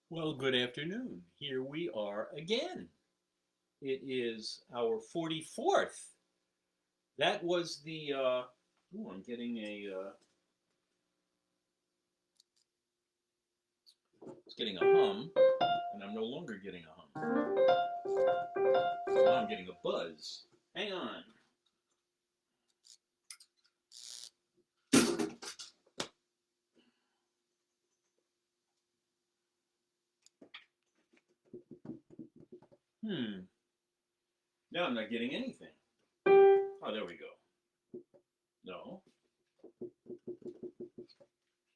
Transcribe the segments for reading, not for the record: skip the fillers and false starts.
Well, good afternoon. Here we are again. It is our 44th. That was the, I'm getting it's getting a hum, and I'm no longer getting a hum. Now I'm getting a buzz. Hang on. Hmm. Now I'm not getting anything. Oh, there we go. No.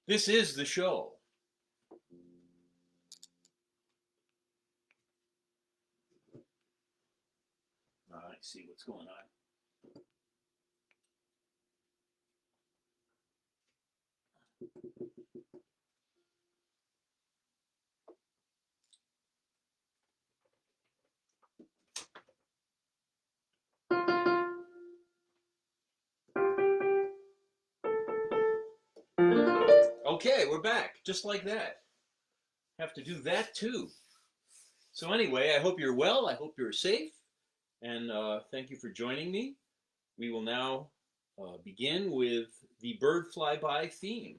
This is the show. I see what's going on. Okay, we're back. Just like that. Have to do that too. So anyway, I hope you're well. I hope you're safe. And thank you for joining me. We will now begin with the bird flyby theme.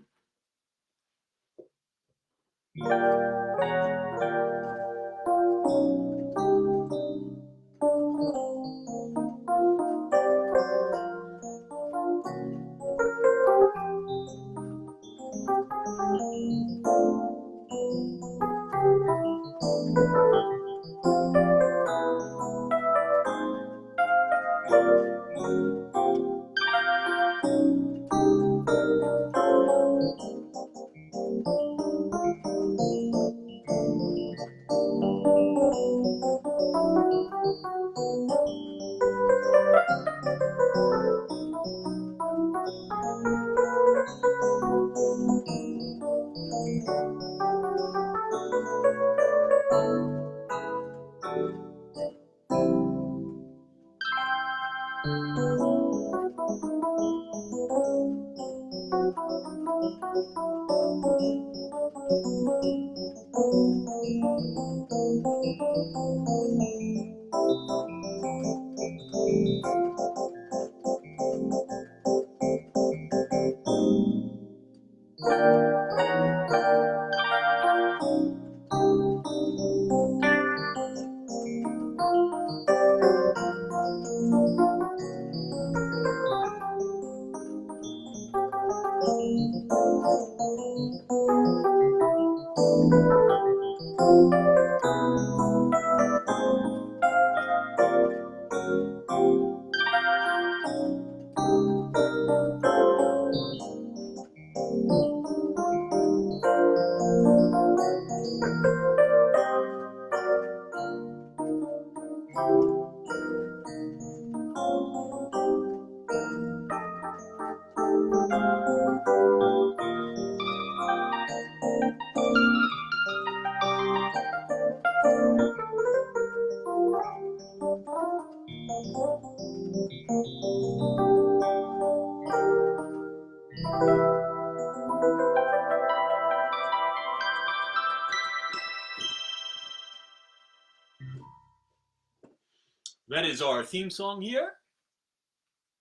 That is our theme song here,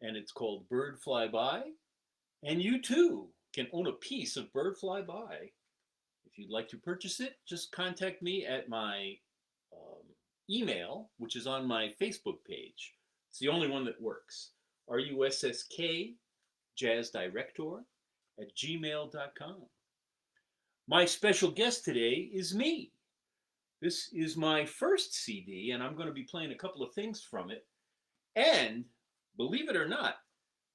and it's called Bird Fly By. And you too can own a piece of Bird Fly By. If you'd like to purchase it, just contact me at my um, email, which is on my Facebook page. It's the only one that works. RUSSK Jazz Director at gmail.com. My special guest today is me. This is my first CD, and I'm going to be playing a couple of things from it. And believe it or not,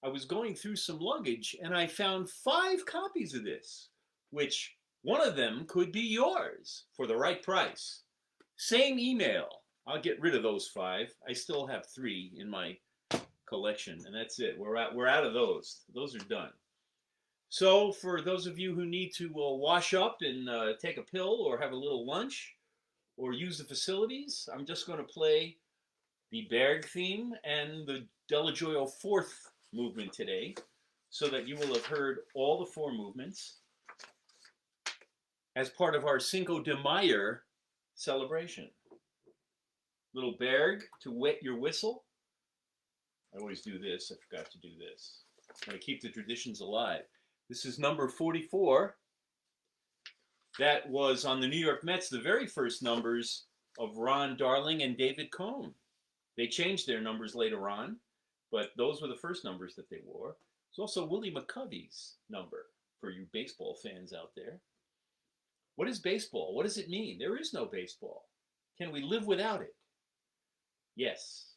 I was going through some luggage and I found 5 copies of this, which one of them could be yours for the right price. Same email. I'll get rid of those 5. I still have 3 in my collection, and that's it. We're out of those. Those are done. So for those of you who need to wash up and take a pill or have a little lunch, or use the facilities, I'm just going to play the Berg theme and the Della Gioia fourth movement today, so that you will have heard all the four movements as part of our Cinco de Mayo celebration. Little Berg to wet your whistle. I always do this. I forgot to do this. I'm going to keep the traditions alive. This is number 44. That was on the New York Mets, the very first numbers of Ron Darling and David Cone. They changed their numbers later on, but those were the first numbers that they wore. It's also Willie McCovey's number for you baseball fans out there. What is baseball? What does it mean? There is no baseball. Can we live without it? Yes.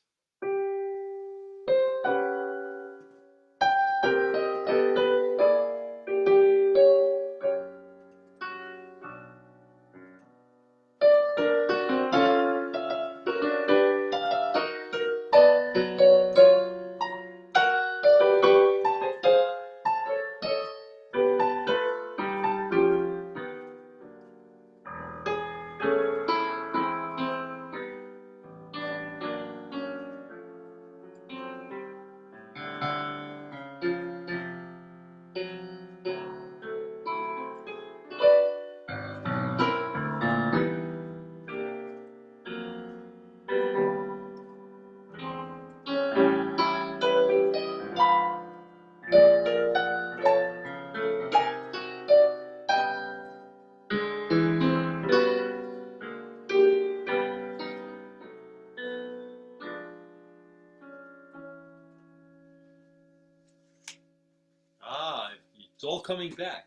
Ah, it's all coming back.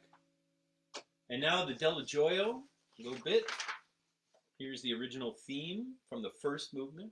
And now the Della Gioia, a little bit. Here's the original theme from the first movement.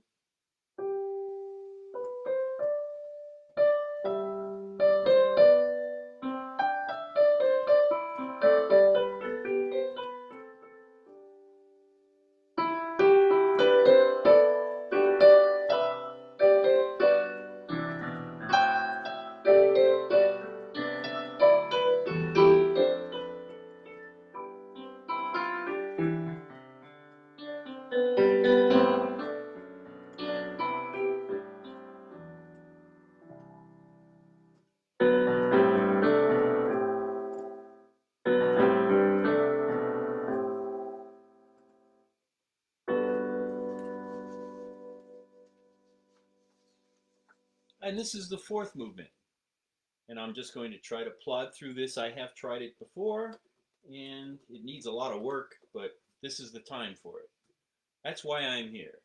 And this is the fourth movement. And I'm just going to try to plod through this. I have tried it before, and it needs a lot of work, but this is the time for it. That's why I'm here.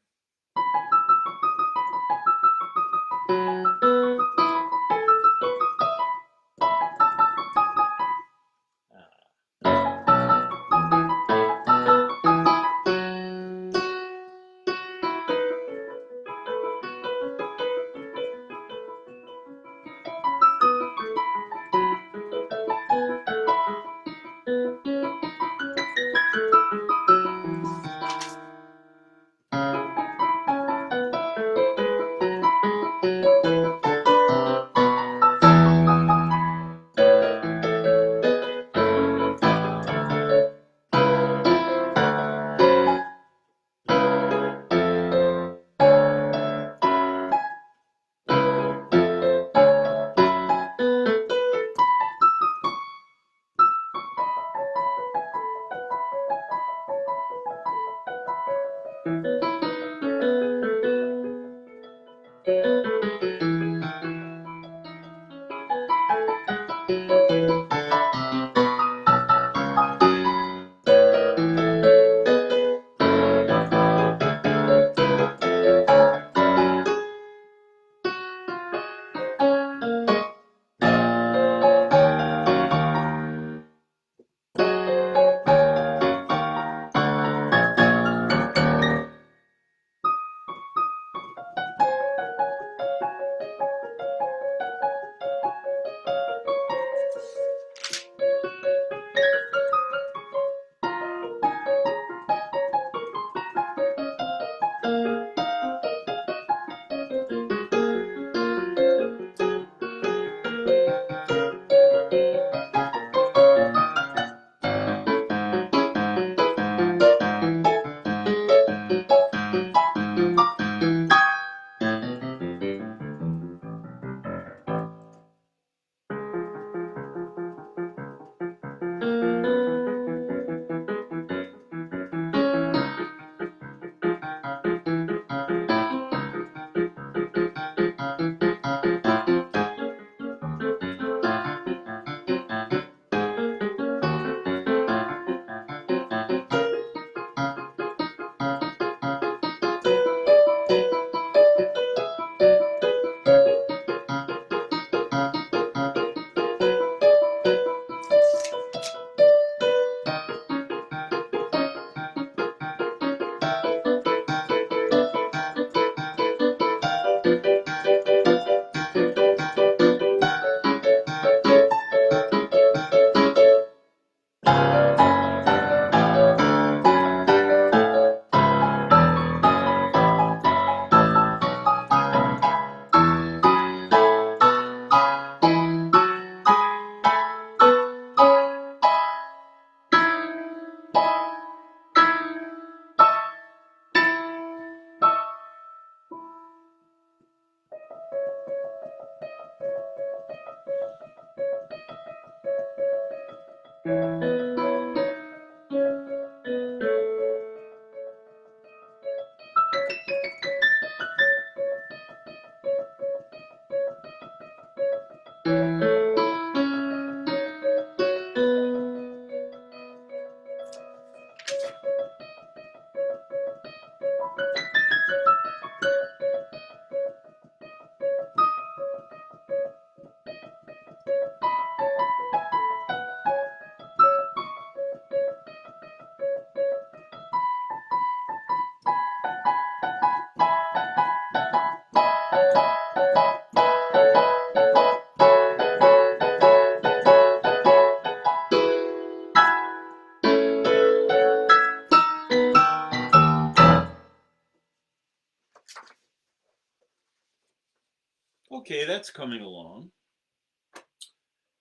Okay, that's coming along.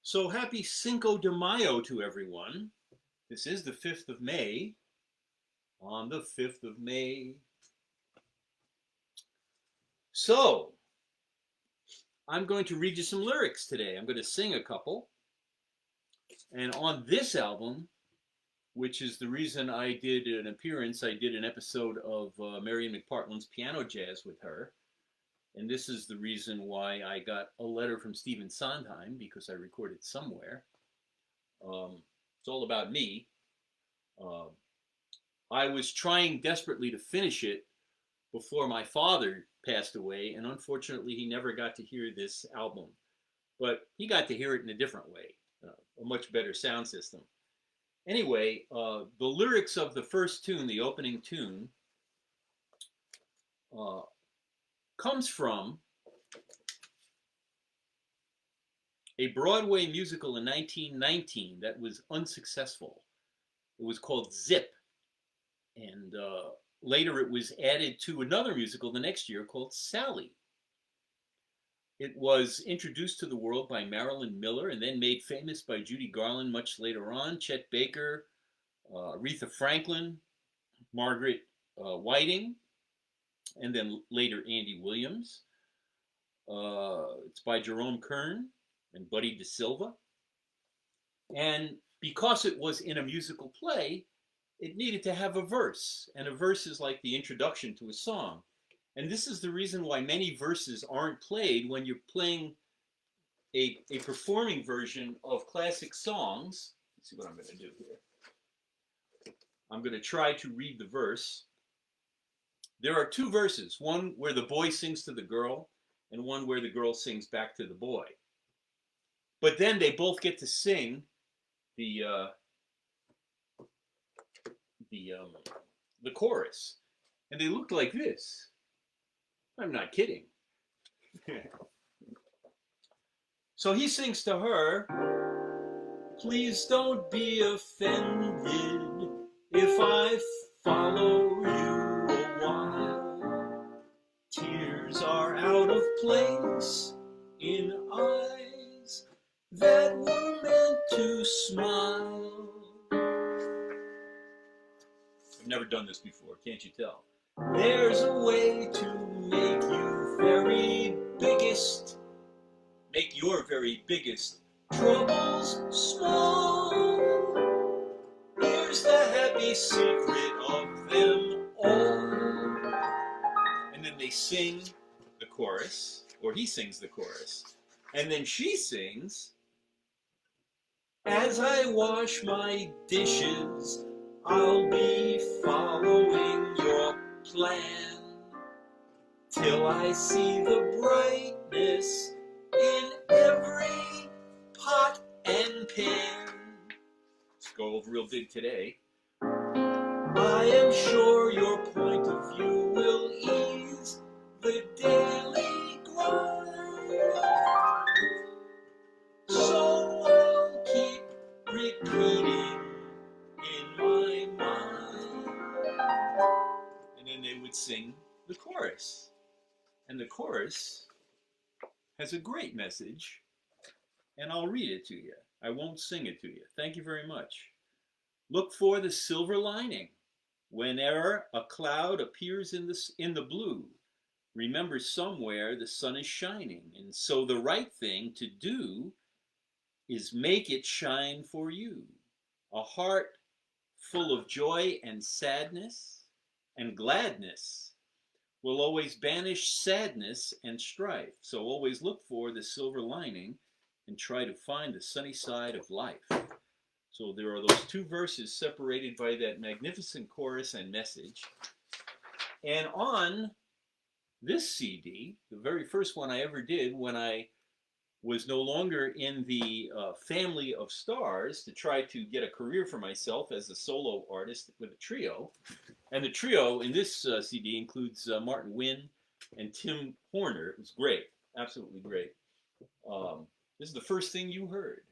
So happy Cinco de Mayo to everyone. This is the 5th of May. On the 5th of May. So, I'm going to read you some lyrics today. I'm going to sing a couple. And on this album, which is the reason I did an appearance, I did an episode of Marian McPartland's Piano Jazz with her. And this is the reason why I got a letter from Stephen Sondheim, because I recorded somewhere. It's all about me. I was trying desperately to finish it before my father passed away, and unfortunately he never got to hear this album. But he got to hear it in a different way, a much better sound system. Anyway, the lyrics of the first tune, the opening tune, comes from a Broadway musical in 1919 that was unsuccessful. It was called Zip. And later it was added to another musical the next year called Sally. It was introduced to the world by Marilyn Miller and then made famous by Judy Garland much later on, Chet Baker, Aretha Franklin, Margaret Whiting, and then later Andy Williams. It's by Jerome Kern and Buddy DeSilva. And because it was in a musical play, it needed to have a verse. And a verse is like the introduction to a song. And this is the reason why many verses aren't played when you're playing a performing version of classic songs. Let's see what I'm going to do here. I'm going to try to read the verse. There are two verses, one where the boy sings to the girl and one where the girl sings back to the boy. But then they both get to sing the chorus, and they look like this. I'm not kidding. So he sings to her, "Please don't be offended if I follow you a while. Tears are out of place in eyes that were meant to smile." I've never done this before, can't you tell? "There's a way to make your very biggest troubles small. Here's the happy secret of them all." And then they sing the chorus, or he sings the chorus, and then she sings, "As I wash my dishes, I'll be following your plan, till I see the brightness in every pot and pan." Let's go over real big today. "I am sure your point of view will ease the daily grind, so I'll keep repeating in my mind." And then they would sing the chorus. And the chorus has a great message, and I'll read it to you. I won't sing it to you. Thank you very much. "Look for the silver lining whene'er a cloud appears in the blue. Remember somewhere the sun is shining, and so the right thing to do is make it shine for you. A heart full of joy and sadness and gladness will always banish sadness and strife. So always look for the silver lining and try to find the sunny side of life." So there are those two verses separated by that magnificent chorus and message. And on this CD, the very first one I ever did when I was no longer in the family of stars to try to get a career for myself as a solo artist with a trio. And the trio in this CD includes Martin Wynn and Tim Horner. It was great, absolutely great. This is the first thing you heard.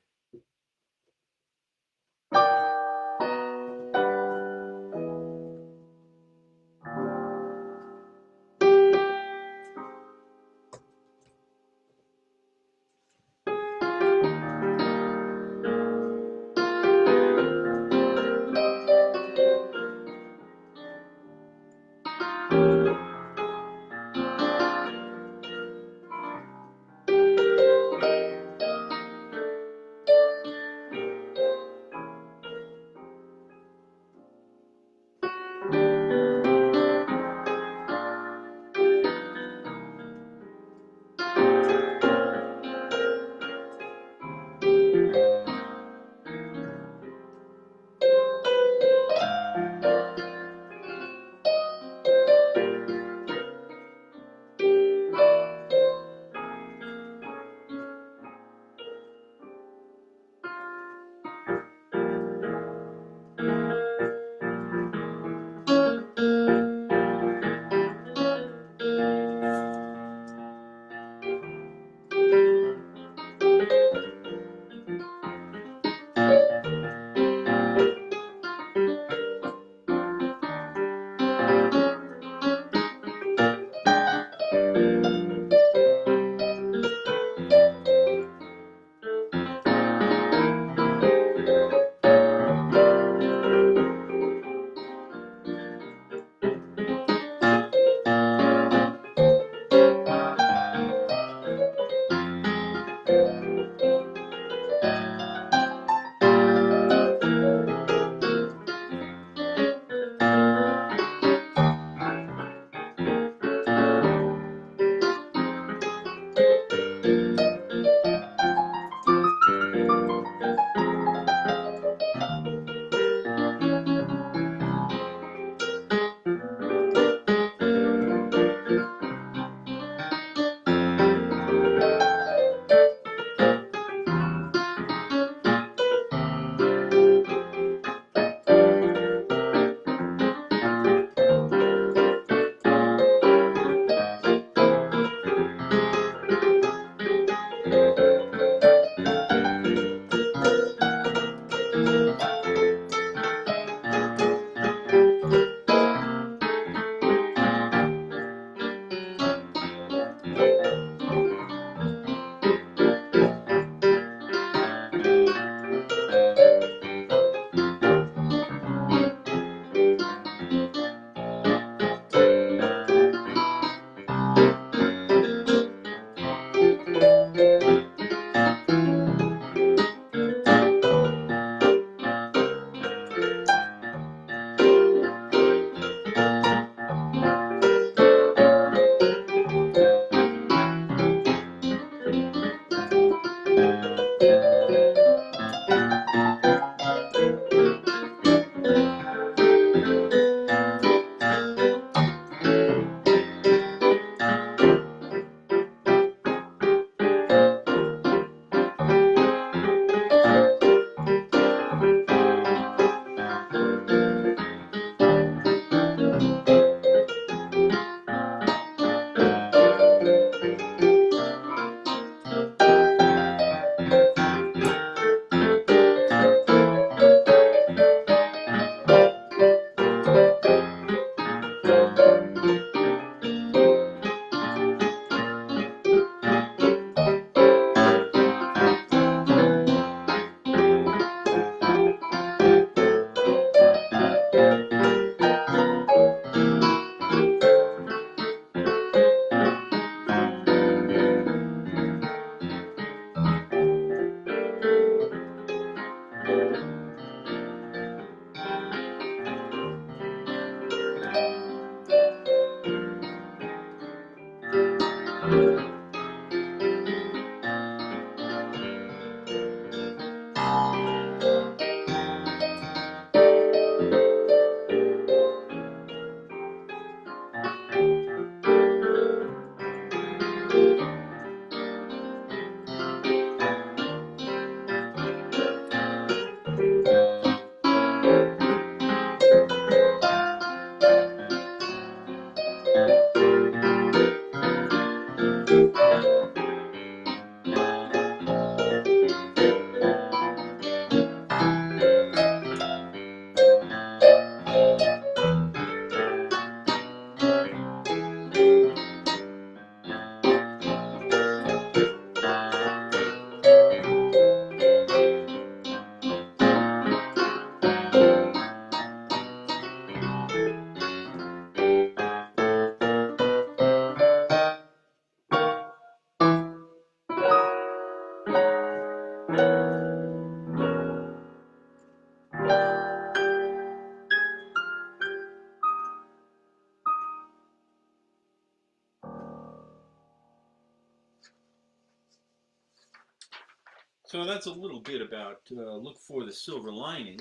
So that's a little bit about Look for the Silver Lining.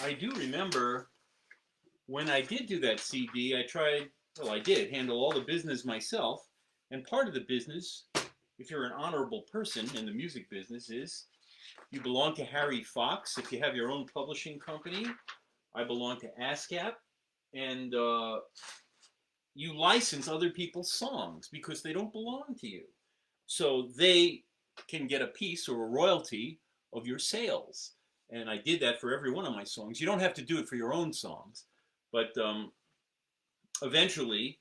I do remember when I did do that CD, I did handle all the business myself. And part of the business, if you're an honorable person in the music business, is you belong to Harry Fox. If you have your own publishing company, I belong to ASCAP. And you license other people's songs because they don't belong to you. So they can get a piece or a royalty of your sales. And I did that for every one of my songs. You don't have to do it for your own songs, but eventually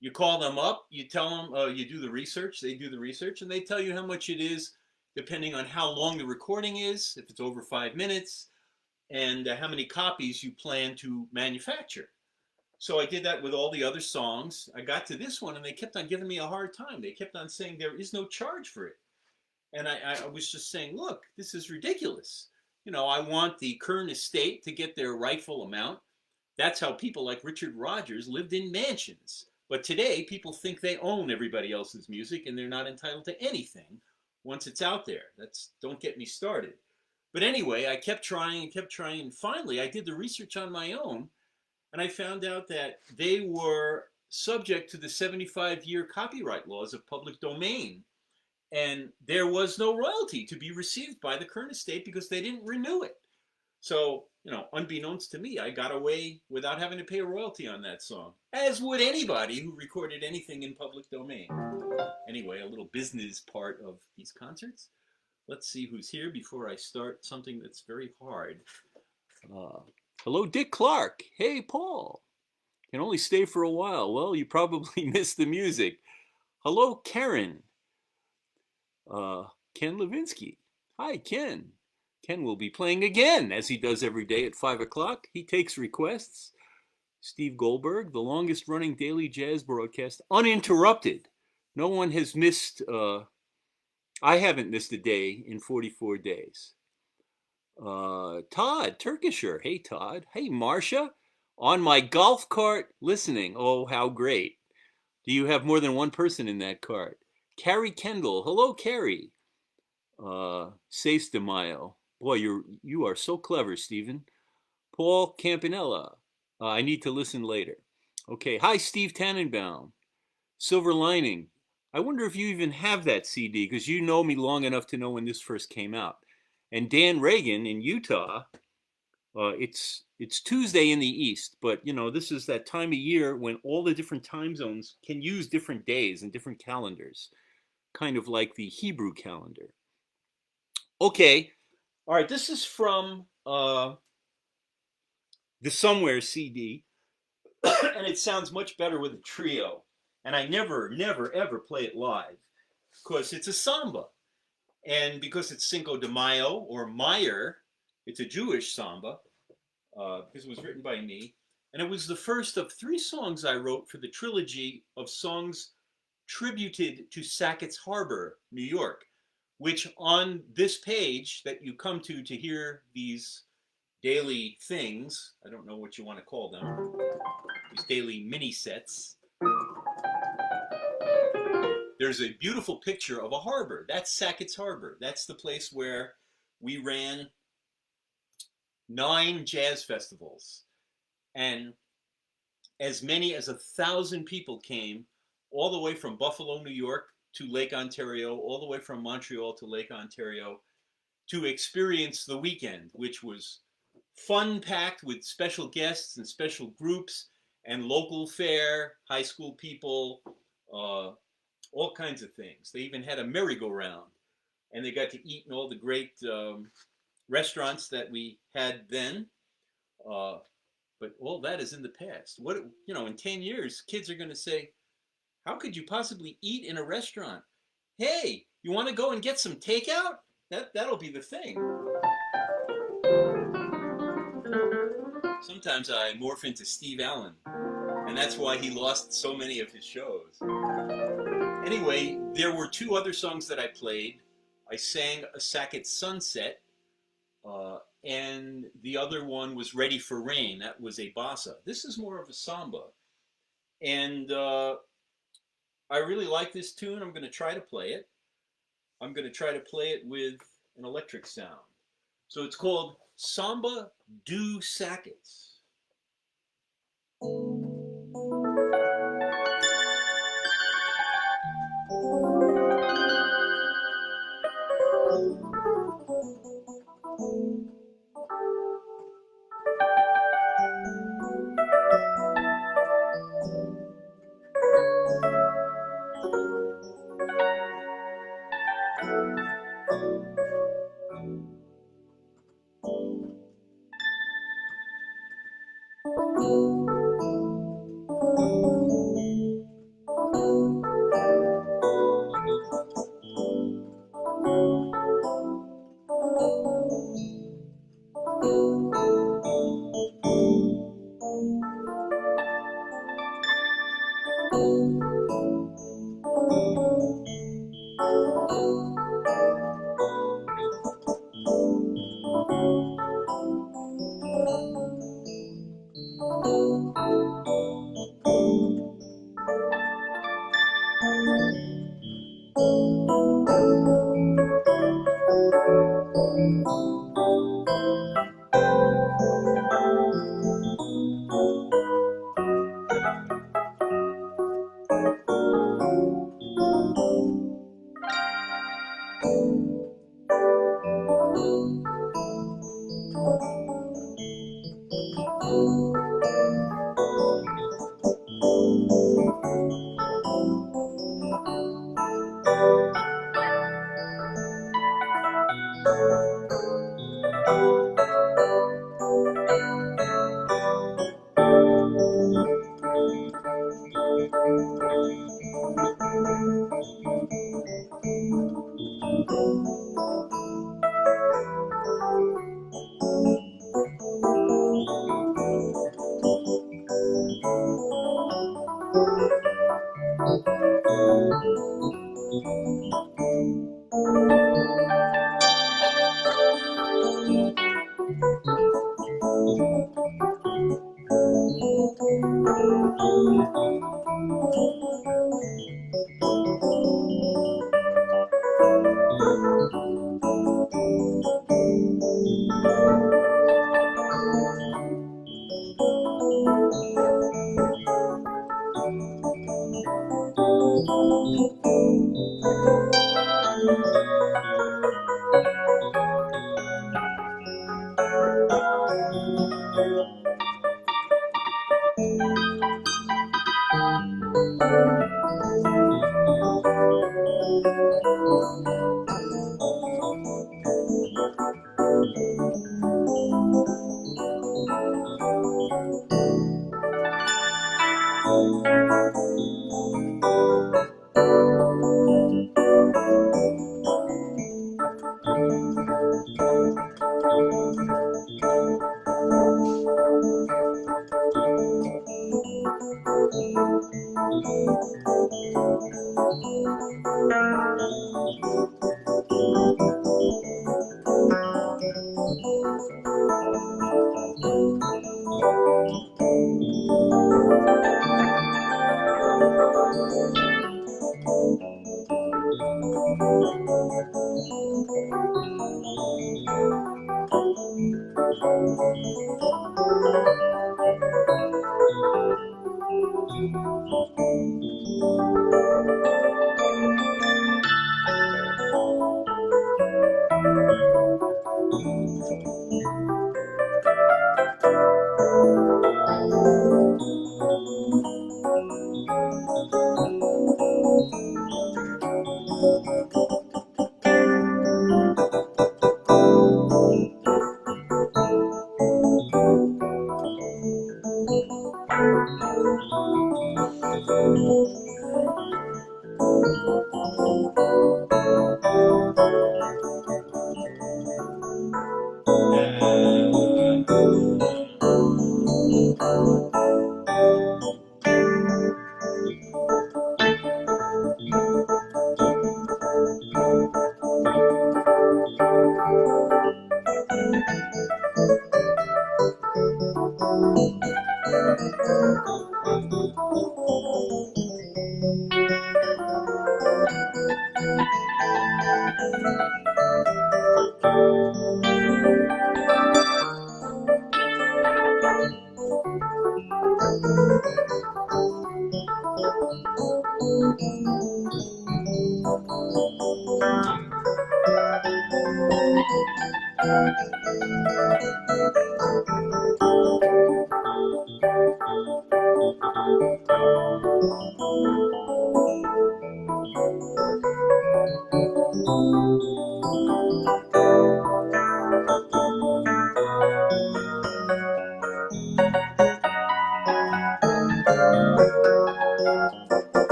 you call them up, you tell them, you do the research, they do the research, and they tell you how much it is depending on how long the recording is, if it's over 5 minutes, and how many copies you plan to manufacture. So I did that with all the other songs. I got to this one and they kept on giving me a hard time. They kept on saying there is no charge for it. And I was just saying, look, this is ridiculous. You know, I want the current estate to get their rightful amount. That's how people like Richard Rodgers lived in mansions. But today, people think they own everybody else's music and they're not entitled to anything once it's out there. Don't get me started. But anyway, I kept trying and kept trying. And finally, I did the research on my own. And I found out that they were subject to the 75-year copyright laws of public domain. And there was no royalty to be received by the current estate because they didn't renew it. So, you know, unbeknownst to me, I got away without having to pay a royalty on that song, as would anybody who recorded anything in public domain. Anyway, a little business part of these concerts. Let's see who's here before I start something that's very hard. Hello, Dick Clark. Hey, Paul. Can only stay for a while. Well, you probably missed the music. Hello, Karen. Ken Levinsky. Hi, Ken. Ken will be playing again, as he does every day at 5 o'clock. He takes requests. Steve Goldberg, the longest running daily jazz broadcast, uninterrupted. No one has missed, I haven't missed a day in 44 days. Todd Turkisher. Hey, Todd. Hey, Marcia. On my golf cart listening. Oh, how great. Do you have more than one person in that cart? Carrie Kendall. Hello, Carrie. Seis de Mayo. Boy, you are so clever, Stephen. Paul Campanella. I need to listen later. Okay. Hi, Steve Tannenbaum. Silver Lining. I wonder if you even have that CD, because you know me long enough to know when this first came out. And Dan Reagan in Utah, it's Tuesday in the East, but you know, this is that time of year when all the different time zones can use different days and different calendars, kind of like the Hebrew calendar. Okay, all right, this is from the Somewhere CD, and it sounds much better with a trio. And I never, ever play it live, because it's a samba. And because it's Cinco de Mayo, or Meyer, it's a Jewish samba, because it was written by me. And it was the first of 3 songs I wrote for the trilogy of songs tributed to Sackett's Harbor, New York, which on this page that you come to hear these daily things, I don't know what you want to call them, these daily mini sets, there's a beautiful picture of a harbor. That's Sackett's Harbor. That's the place where we ran 9 jazz festivals. And as many as 1,000 people came all the way from Buffalo, New York to Lake Ontario, all the way from Montreal to Lake Ontario to experience the weekend, which was fun packed with special guests and special groups and local fare, high school people, all kinds of things. They even had a merry-go-round, and they got to eat in all the great restaurants that we had then. But all that is in the past. What, you know, in 10 years, kids are going to say, how could you possibly eat in a restaurant? Hey, you want to go and get some takeout? That'll be the thing. Sometimes I morph into Steve Allen, and that's why he lost so many of his shows. Anyway, there were 2 other songs that I played. I sang a Sackett Sunset, and the other one was Ready for Rain. That was a bossa. This is more of a samba. And I really like this tune. I'm going to try to play it. I'm going to try to play it with an electric sound. So it's called Samba do Sackets.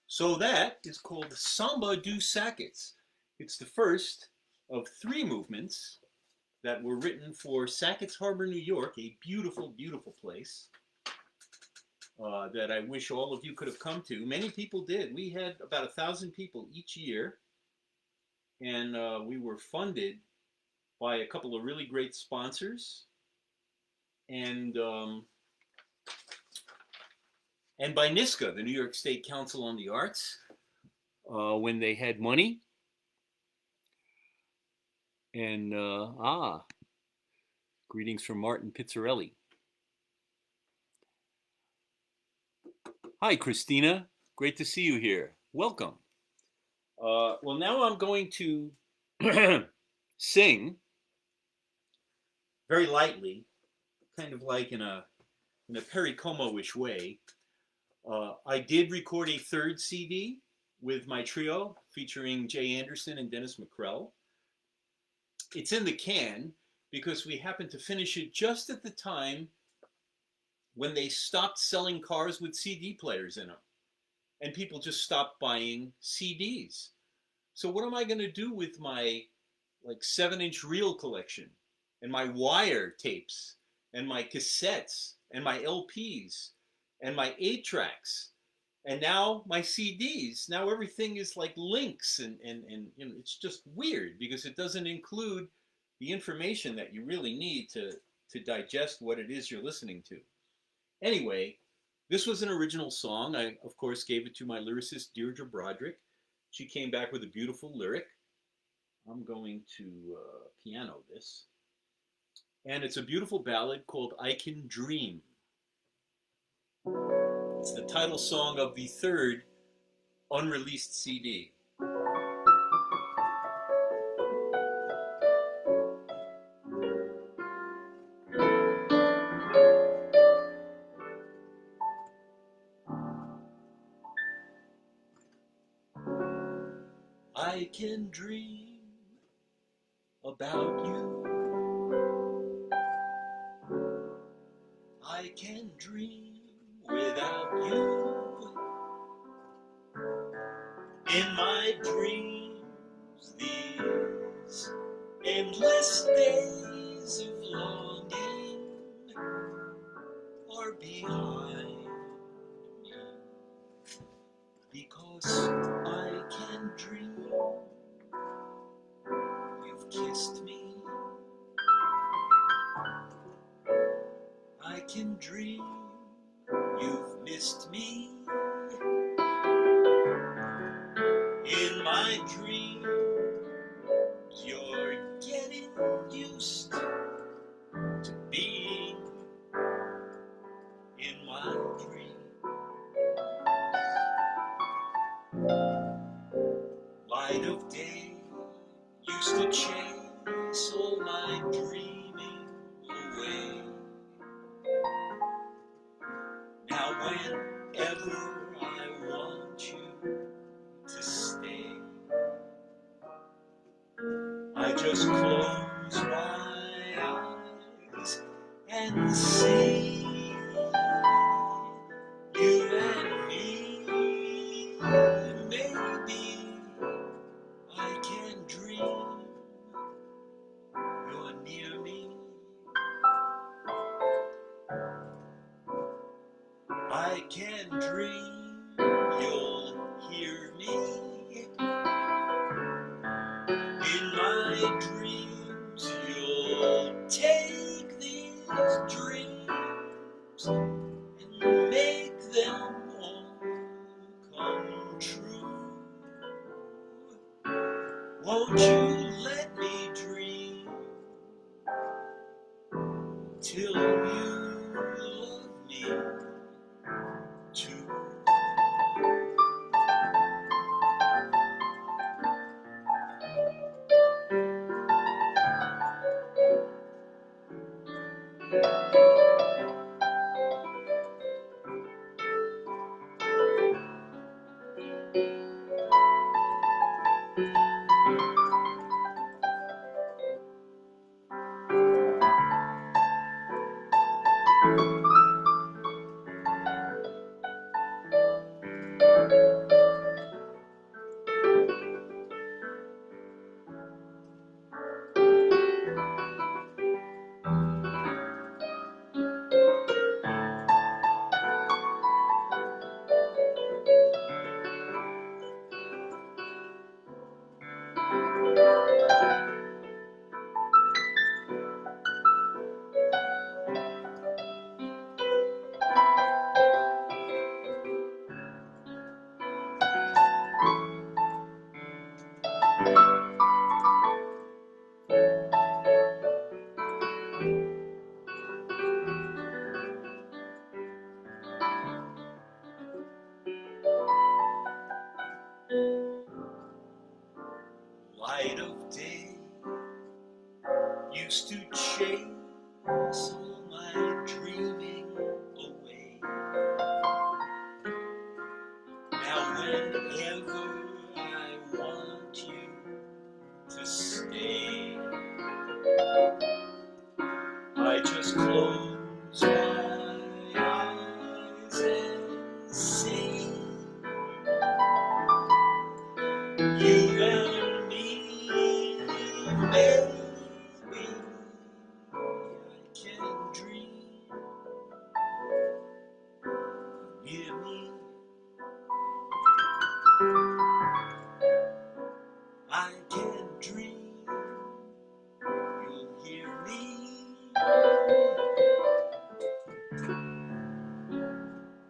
So that is called Samba dos Sackets. It's the first of three movements that were written for Sackett's Harbor, New York, a beautiful, beautiful place that I wish all of you could have come to. Many people did. We had about 1,000 people each year, and we were funded by a couple of really great sponsors, and by NISCA, the New York State Council on the Arts, when they had money. And greetings from Martin Pizzarelli. Hi, Christina. Great to see you here. Welcome. Well, now I'm going to sing very lightly, kind of like in a Perry Como-ish way. I did record a third CD with my trio featuring Jay Anderson and Dennis McCrell. It's in the can because we happened to finish it just at the time when they stopped selling cars with CD players in them, and people just stopped buying CDs. So what am I going to do with my like 7-inch reel collection and my wire tapes and my cassettes and my LPs and my 8 tracks and now my CDs? Now everything is like links and you know, it's just weird because it doesn't include the information that you really need to digest what it is you're listening to. Anyway, this was an original song. I, of course, gave it to my lyricist, Deirdre Broderick. She came back with a beautiful lyric. I'm going to piano this. And it's a beautiful ballad called I Can Dream. It's the title song of the third unreleased CD. I can dream about you. I can dream without you. In my dreams, these endless days of longing are behind me, because I can dream you've kissed me. I can dream you've missed me. In my dream, you're getting used to being in my dream. Light of day used to chase all my dreaming away. Now whenever I want you to stay, I just close my eyes and see you and me. Maybe I can dream you're near me. I can dream you'll hear me. In my dreams you'll take these dreams and make them all come true. Won't you let me dream till you love me too?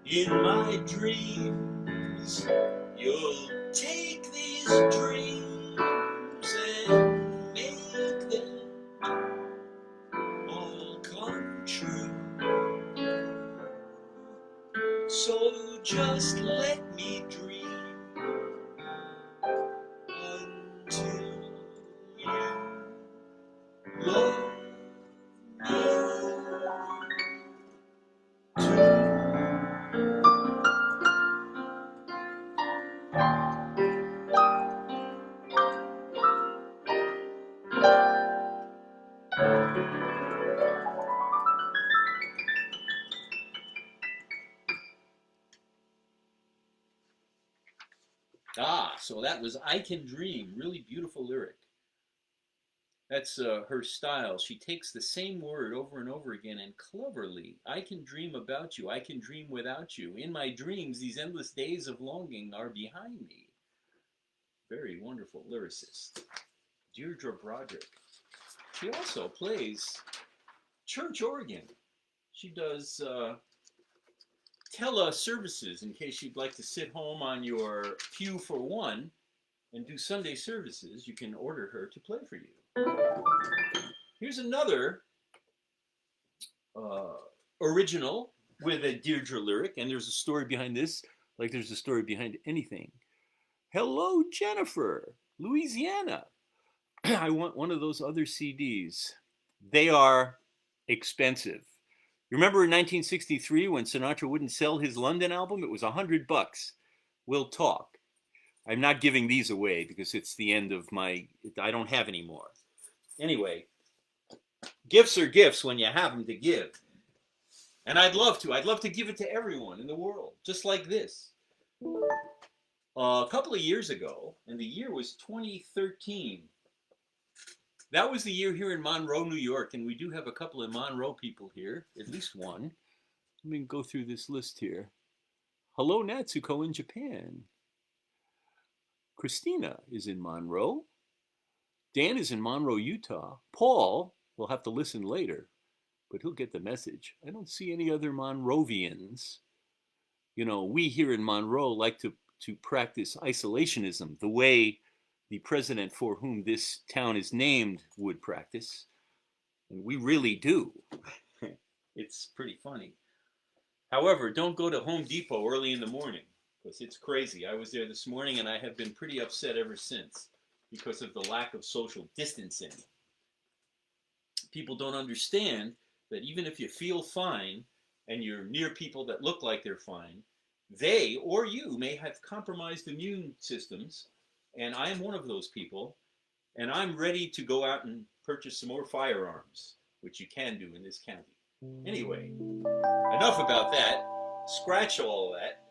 In my dreams, you'll take these dreams and make them all come true. So just let me dream until you love so that was I Can Dream. Really beautiful lyric. That's her style. She takes the same word over and over again and cleverly. I can dream about you. I can dream without you. In my dreams, these endless days of longing are behind me. Very wonderful lyricist. Deirdre Broderick. She also plays church organ. She does tele-services in case you'd like to sit home on your pew for one and do Sunday services. You can order her to play for you. Here's another original with a Deirdre lyric, and there's a story behind this, like there's a story behind anything. Hello, Jennifer, Louisiana. I want one of those other CDs. They are expensive. You remember in 1963 when Sinatra wouldn't sell his London album? It was $100. We'll talk. I'm not giving these away because it's the end of I don't have any more. Anyway, gifts are gifts when you have them to give. And I'd love to give it to everyone in the world, just like this. A couple of years ago, and the year was 2013. That was the year here in Monroe, New York, and we do have a couple of Monroe people here, at least one. Let me go through this list here. Hello, Natsuko in Japan. Christina is in Monroe. Dan is in Monroe, Utah. Paul will have to listen later, but he'll get the message. I don't see any other Monrovians. You know, we here in Monroe like to practice isolationism the way the president for whom this town is named would practice. And we really do. It's pretty funny. However, don't go to Home Depot early in the morning because it's crazy. I was there this morning and I have been pretty upset ever since because of the lack of social distancing. People don't understand that even if you feel fine and you're near people that look like they're fine, they or you may have compromised immune systems, and I am one of those people, and I'm ready to go out and purchase some more firearms, which you can do in this county. Anyway, enough about that. Scratch all of that.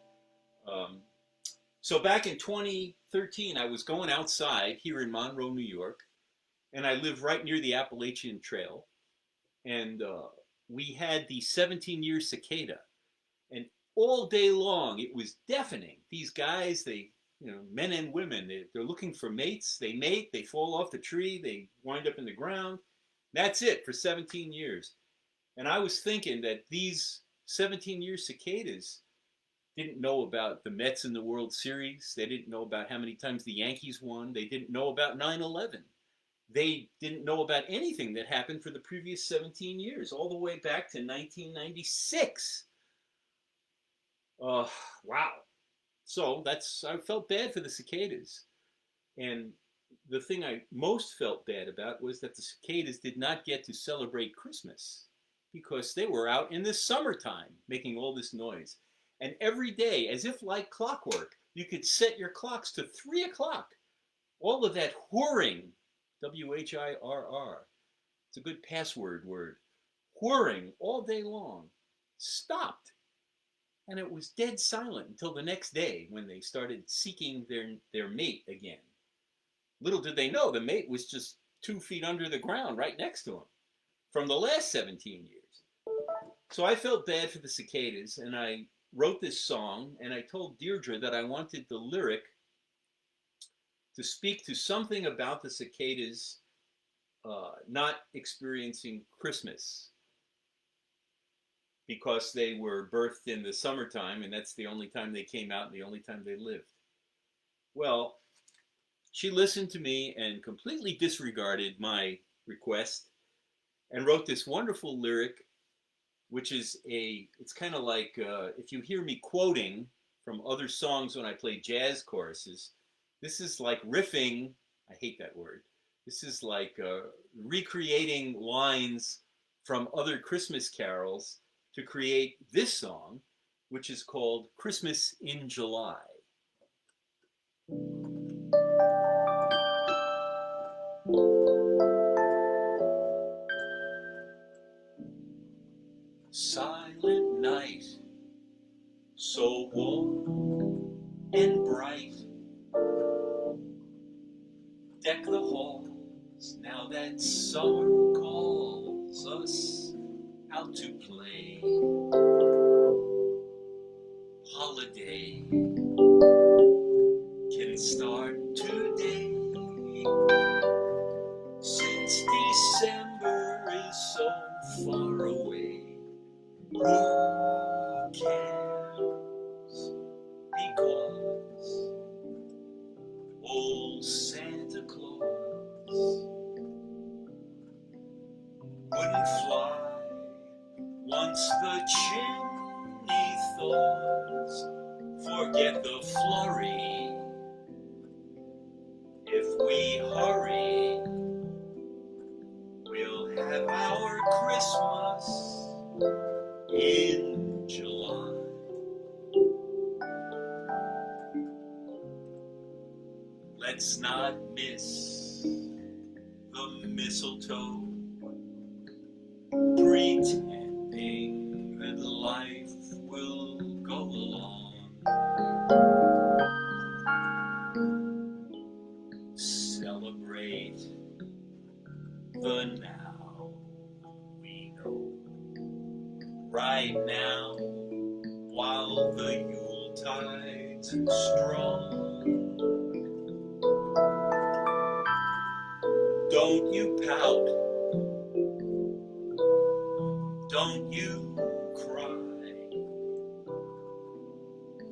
So back in 2013, I was going outside here in Monroe, New York, and I live right near the Appalachian Trail, and we had the 17-year cicada, and all day long it was deafening. These guys, men and women, they're looking for mates. They mate, they fall off the tree, they wind up in the ground. That's it for 17 years. And I was thinking that these 17-year cicadas didn't know about the Mets in the World Series. They didn't know about how many times the Yankees won. They didn't know about 9/11. They didn't know about anything that happened for the previous 17 years, all the way back to 1996. Wow. So I felt bad for the cicadas. And the thing I most felt bad about was that the cicadas did not get to celebrate Christmas because they were out in the summertime making all this noise. And every day, as if like clockwork, you could set your clocks to 3 o'clock. All of that whirring, W-H-I-R-R, it's a good password word, whirring all day long, stopped. And it was dead silent until the next day when they started seeking their mate again. Little did they know the mate was just 2 feet under the ground right next to them from the last 17 years. So I felt bad for the cicadas, and I wrote this song, and I told Deirdre that I wanted the lyric to speak to something about the cicadas not experiencing Christmas. because they were birthed in the summertime, and that's the only time they came out and the only time they lived. Well, she listened to me and completely disregarded my request and wrote this wonderful lyric, which is it's kind of like if you hear me quoting from other songs when I play jazz choruses, this is like riffing. I hate that word. This is like recreating lines from other Christmas carols to create this song, which is called Christmas in July. Silent night, so warm and bright, deck the halls now that summer calls us out to play. Holiday can start today, since December is so far away. Who cares? Because old Santa Claus wouldn't fly once the chimney thaws. Forget the flurry. If we hurry, we'll have our Christmas in July. Let's not miss the mistletoe, pretending that life will go along. Celebrate the now we know. Right now, while the Yuletide's strong. Don't you pout, don't you cry,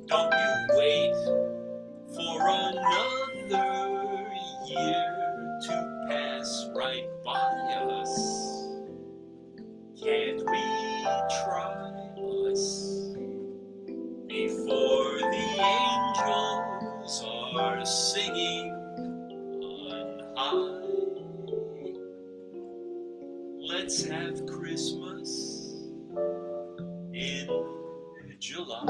don't you wait for another year to pass right by us. Can't we try us before the angels are singing on high? Let's have Christmas in July.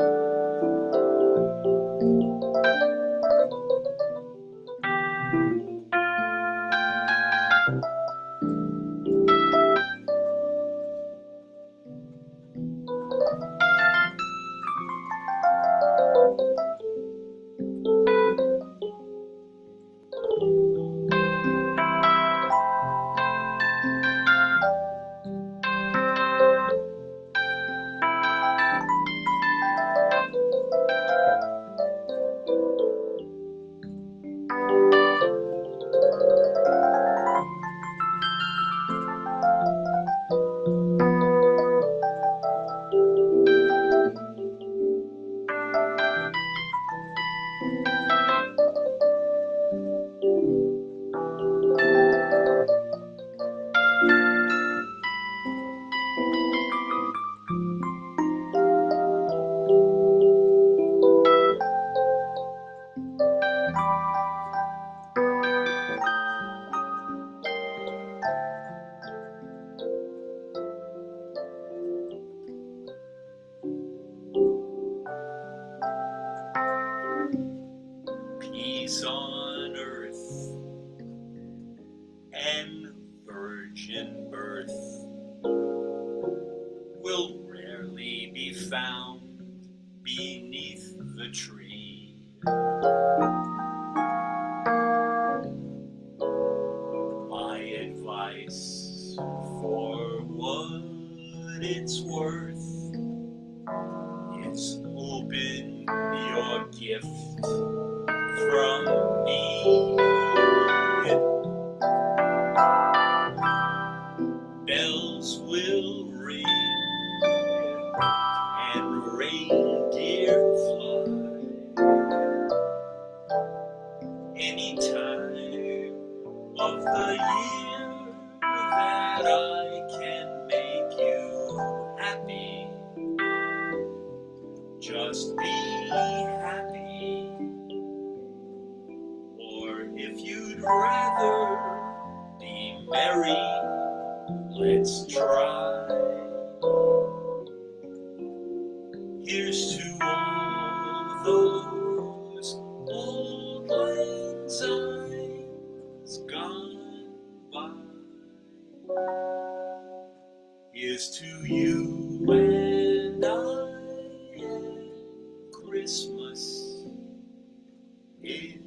Peace on earth and virgin birth will rarely be found beneath the tree. My advice, for what it's worth, is open your gift from me. Bells will ring reindeer fly any time of the year that I can make you happy. Just be happy. Or if you'd rather be merry, let's try. Here's to all those old lang synes gone by. Here's to you and I and Christmas in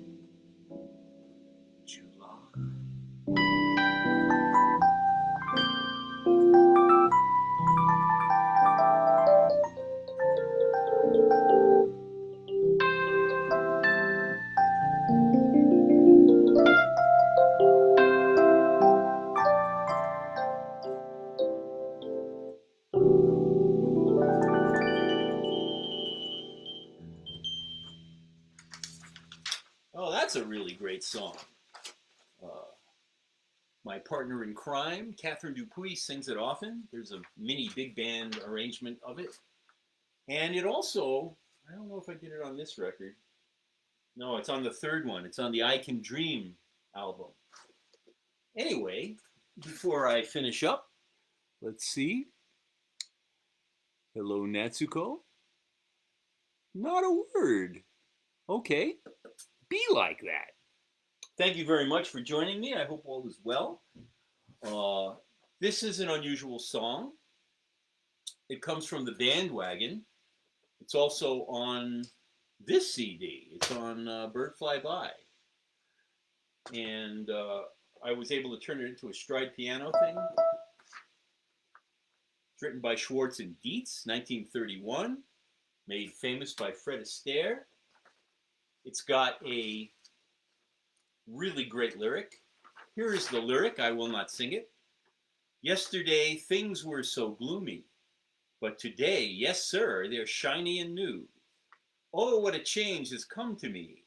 July. Oh, that's a really great song. My partner in crime, Catherine Dupuis, sings it often. There's a mini big band arrangement of it. And it also, I don't know if I did it on this record. No, it's on the third one. It's on the I Can Dream album. Anyway, before I finish up, let's see. Hello, Natsuko. Not a word. Okay, be like that. Thank you very much for joining me. I hope all is well. This is an unusual song. It comes from the Bandwagon. It's also on this CD. It's on Bird Fly By. And I was able to turn it into a stride piano thing. It's written by Schwartz and Dietz, 1931. Made famous by Fred Astaire. It's got a really great lyric. Here is the lyric. I will not sing it. Yesterday things were so gloomy, but today, yes sir, they're shiny and new. Oh, what a change has come to me.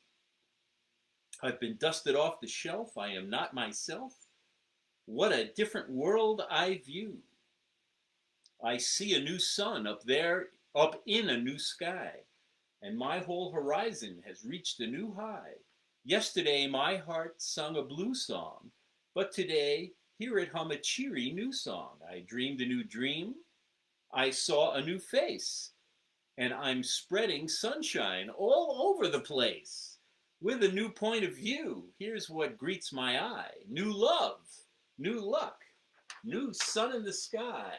I've been dusted off the shelf. I am not myself. What a different world I view. I see a new sun up there, up in a new sky, and my whole horizon has reached a new high. Yesterday my heart sung a blue song, but today hear it hum a cheery new song. I dreamed a new dream, I saw a new face, and I'm spreading sunshine all over the place. With a new point of view, here's what greets my eye. New love, new luck, new sun in the sky.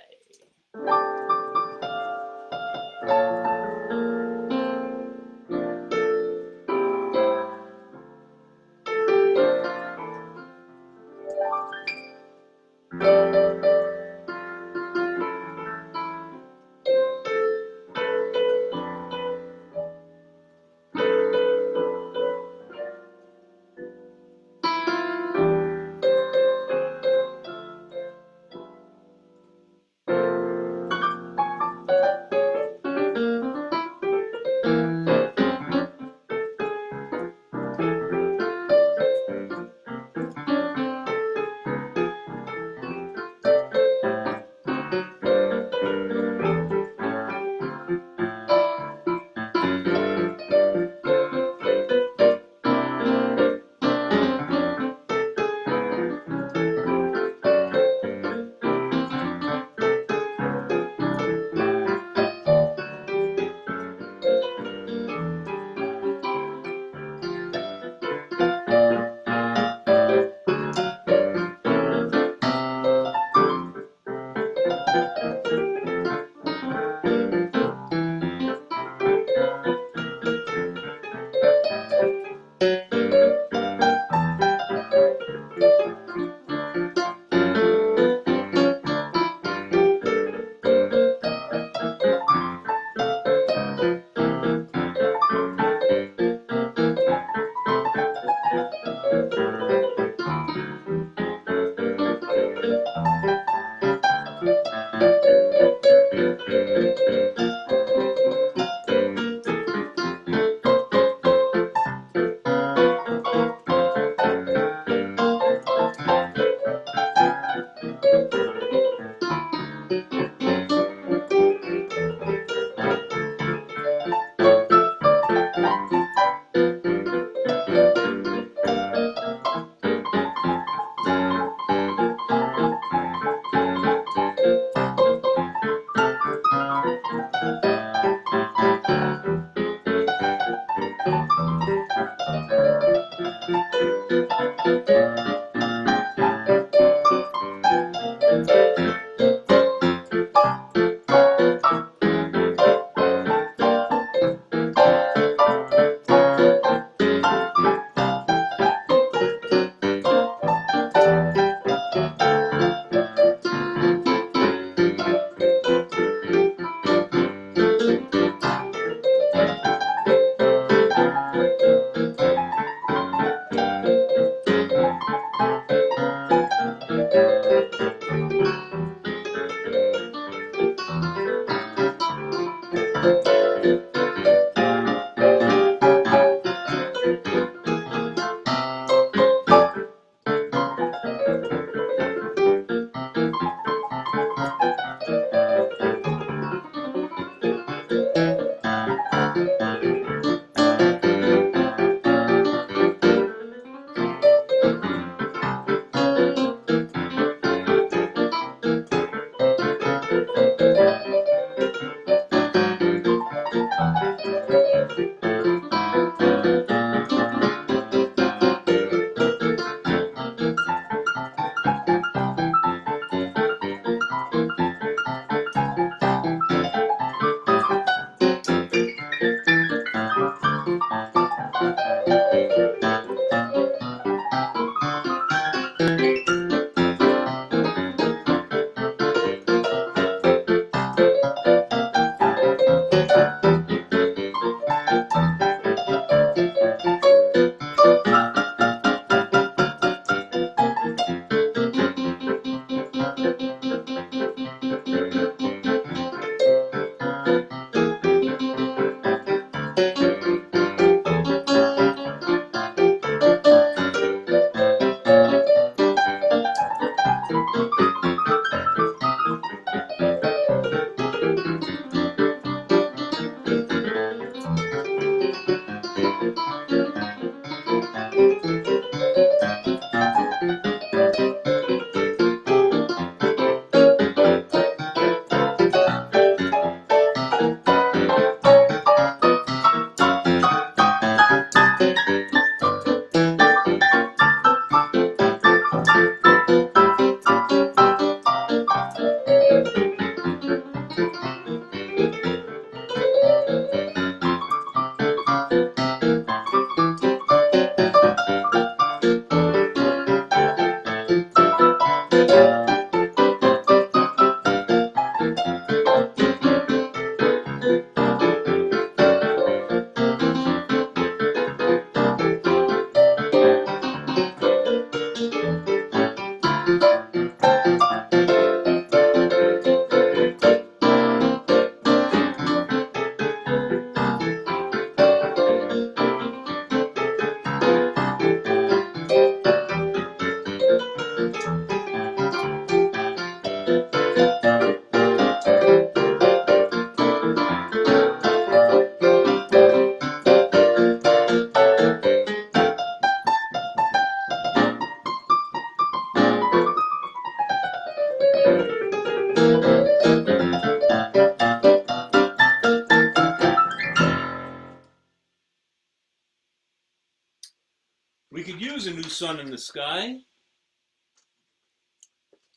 We could use a new sun in the sky.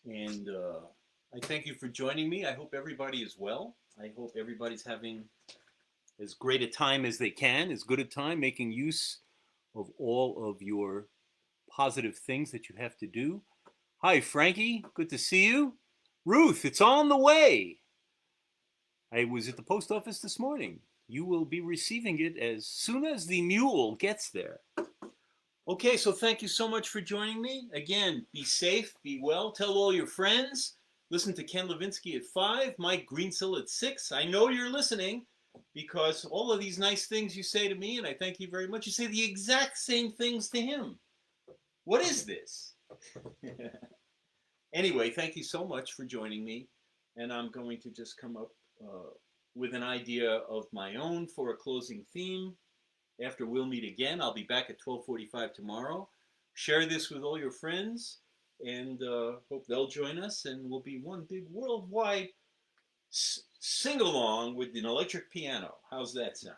And I thank you for joining me. I hope everybody is well. I hope everybody's having as great a time as they can, as good a time, making use of all of your positive things that you have to do. Hi, Frankie. Good to see you. Ruth, it's on the way. I was at the post office this morning. You will be receiving it as soon as the mule gets there. Okay, so thank you so much for joining me. Again, be safe, be well, tell all your friends. Listen to Ken Levinsky at 5, Mike Greensill at 6. I know you're listening because all of these nice things you say to me, and I thank you very much, you say the exact same things to him. What is this? Anyway, thank you so much for joining me, and I'm going to just come up with an idea of my own for a closing theme. After we'll meet again, I'll be back at 12:45 tomorrow. Share this with all your friends, and hope they'll join us, and we'll be one big worldwide sing along with an electric piano. How's that sound?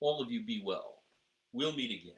All of you be well. We'll meet again.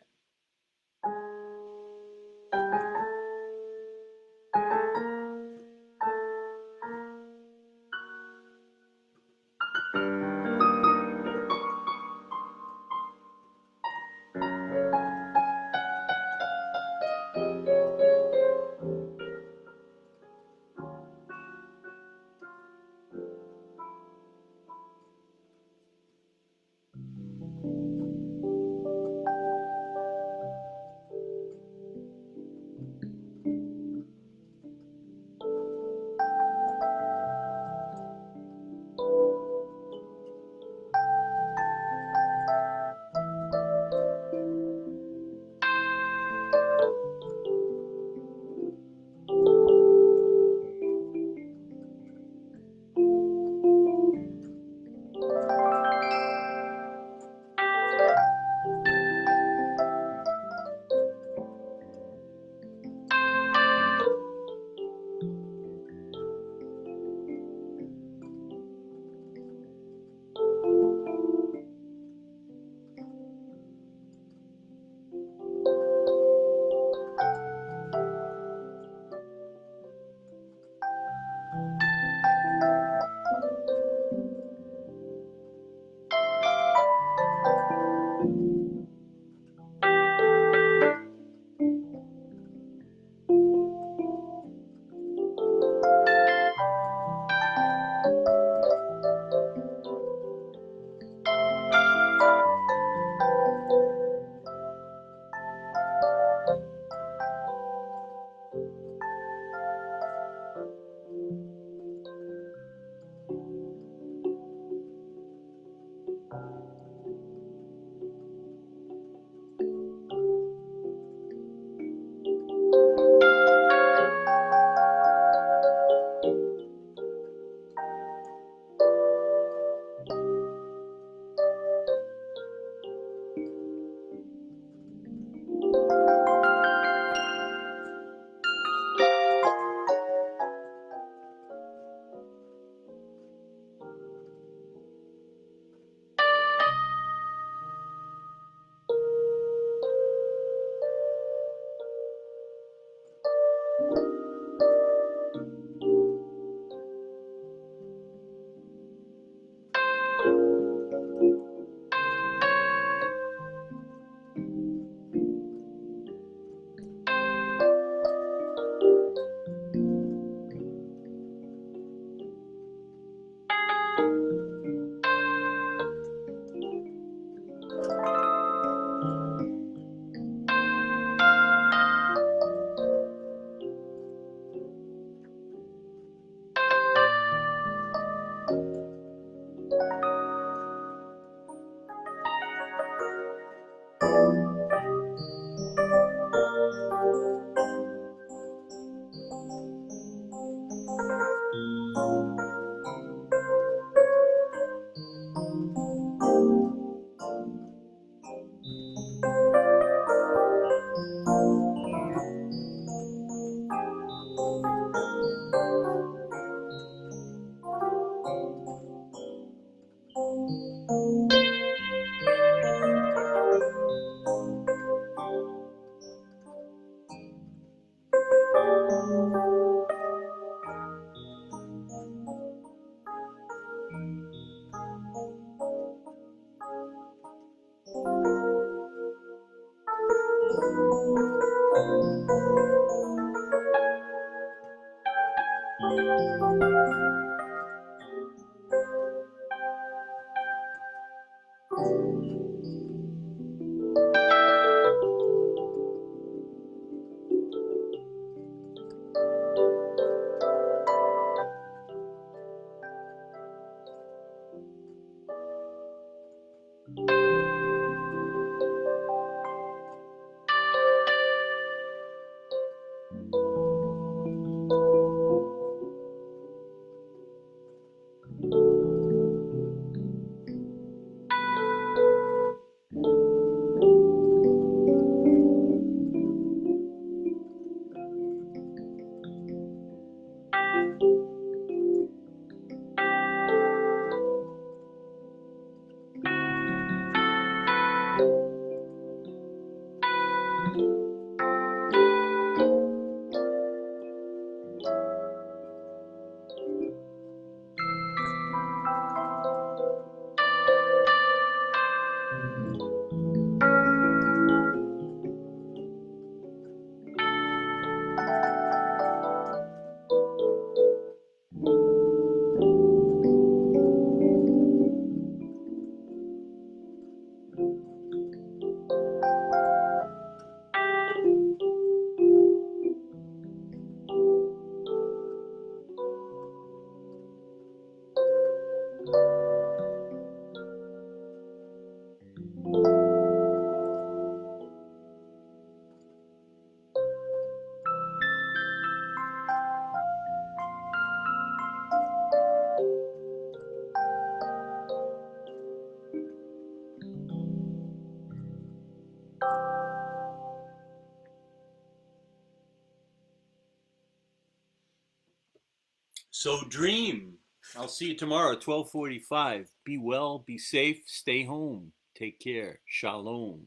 So dream. I'll see you tomorrow at 12:45. Be well, be safe, stay home. Take care. Shalom.